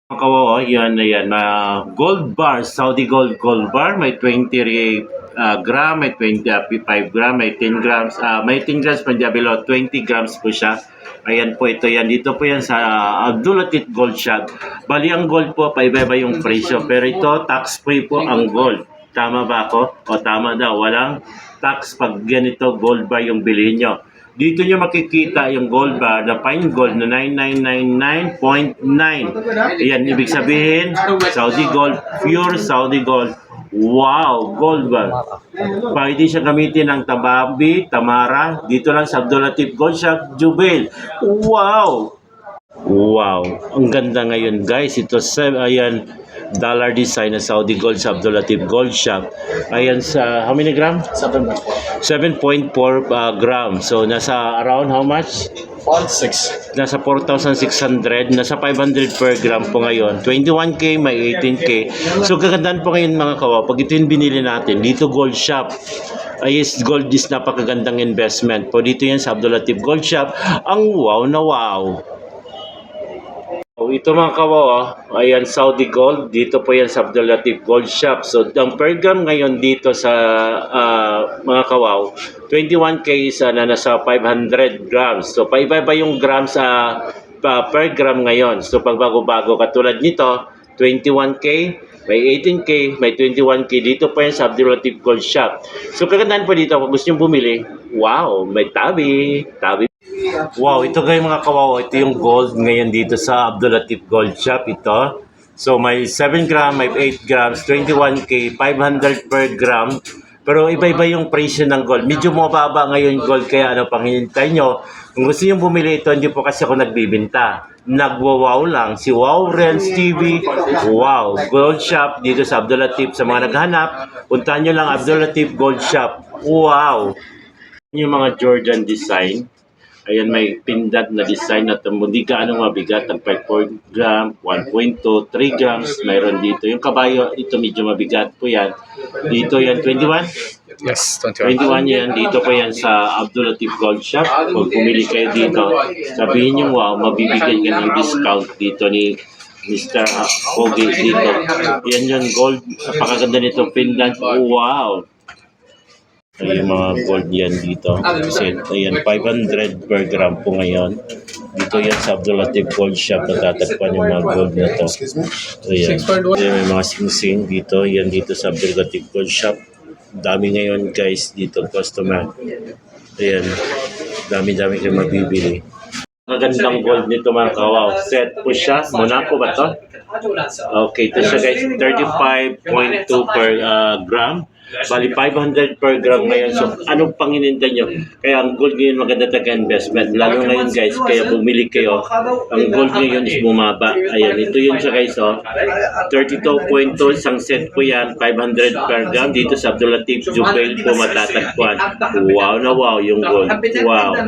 Kawawa, yan na yan. Gold bar, Saudi Gold bar, may 20 gram, may 25 gram, may 10 grams, may 10 grams pa dyan below, 20 grams po siya. Ayan po ito yan. Dito po yan sa Abdulatif Gold Shop. Bali ang gold po, paiba-iba yung presyo. Pero ito, tax-free po ang gold. Tama ba ako? O tama daw, walang tax pag ganito gold bar yung bilhin nyo. Dito nyo makikita yung gold bar na fine gold na 9999.9. Ayan, ibig sabihin, Saudi Gold, pure Saudi Gold. Wow, gold bar. Pwede siya gamitin ng Tababi, Tamara, dito lang sa Abdulatif Gold Shop, Jubail. Wow! Wow, ang ganda ngayon guys. Ito ayan, dollar design na Saudi Gold sa Abdulatif Gold Shop. Ayan sa how many gram? 7.4 gram. So nasa around how much? 6. Nasa 4,600, nasa 500 per gram po ngayon. 21K, may 18K. So kagandaan po ngayon mga kawa, pag ito yung binili natin, dito Gold Shop. Gold is napakagandang investment. Po dito yan sa Abdulatif Gold Shop. Ang wow na wow. Ito mga kawawa, ayan Saudi Gold, dito po yan sa Abdulatif Gold Shop. So ang per gram ngayon dito sa mga kawaw, 21K isa na nasa 500 grams. So paiba-iba yung grams per gram ngayon. So pagbago-bago katulad nito, 21K, may 18K, may 21K dito po yan sa Abdulatif Gold Shop. So kagandaan po dito, kung gusto nyo bumili, wow, may tabi. Wow, ito kayo mga kawawa, ito yung gold ngayon dito sa Abdulatif Gold Shop, ito. So may 7 gram, may 8 grams, 21K, 500 per gram. Pero iba-iba yung presyo ng gold. Medyo mababa ngayon gold, kaya ano pang hinintay nyo. Kung gusto nyo bumili ito, hindi po kasi ako nagbibinta. Nagwawaw lang, si Wow Renz TV, wow, Gold Shop dito sa Abdulatif. Sa mga naghahanap, puntahan nyo lang Abdulatif Gold Shop. Wow! Yung mga Jordan design. Ayan, may pindad na design na hindi gaano mabigat. Ang 4 gram, 1.2, 3 grams, mayroon dito. Yung kabayo, ito medyo mabigat po yan. Dito yan, 21? Yes, 21. 21 yan. Dito po yan sa Abdulatif Gold Shop. Kung pumili kayo dito, sabihin nyo, wow, mabibigyan ka ng discount dito ni Mr. Pogi dito. Yan yung gold. Napakaganda nito, pindad. Wow! Ay, yung mga gold yan dito. Set. Ayan, 500 per gram po ngayon. Dito yan sa Abdulatif Gold Shop. Natatagpan yung mga gold na to. Ayan. Ayan, may mga sing-sing dito. Yan dito sa Abdulatif Gold Shop. Dami ngayon guys dito, customer. Ayan. Dami-dami kayo mabibili. Magandang gold nito mga kawaw. Set po siya. Monaco ba to? Okay, ito siya guys. 35.2 per gram. Bali 500 per gram ngayon. So anong pangininda nyo? Kaya ang gold ngayon maganda talaga investment. Lalo ngayon guys, kaya bumili kayo. Ang gold ngayon is bumaba. Ayan, ito yun siya guys. 32.2, isang set po yan. 500 per gram. Dito sa Abdulatif Jubail po matatagpuan. Wow na wow yung gold. Wow.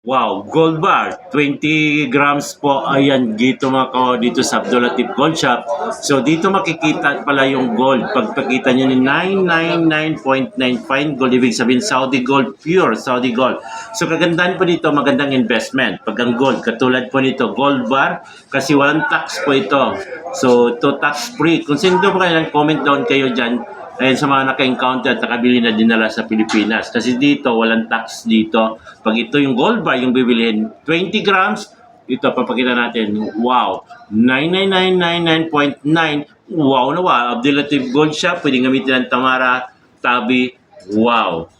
Wow, gold bar, 20 grams po, ayan, dito mga kawawa, dito sa Abdulatif Gold Shop. So, dito makikita pala yung gold. Pagpakita nyo ni 999.9 fine gold, ibig sabihin Saudi Gold, pure Saudi Gold. So, kagandahan po dito, magandang investment. Pag ang gold, katulad po nito, gold bar, kasi walang tax po ito. So, ito tax-free. Kung sino po kayo, comment down kayo dyan. Ayan sa mga naka-encounter at nakabili na dinala sa Pilipinas. Kasi dito, walang tax dito. Pag ito yung gold bar, yung bibilihin, 20 grams, ito, papakita natin. Wow! 99999.9. Wow na wow. Abdulatif Gold Shop, pwedeng gamitin ng Tamara, Tabi. Wow!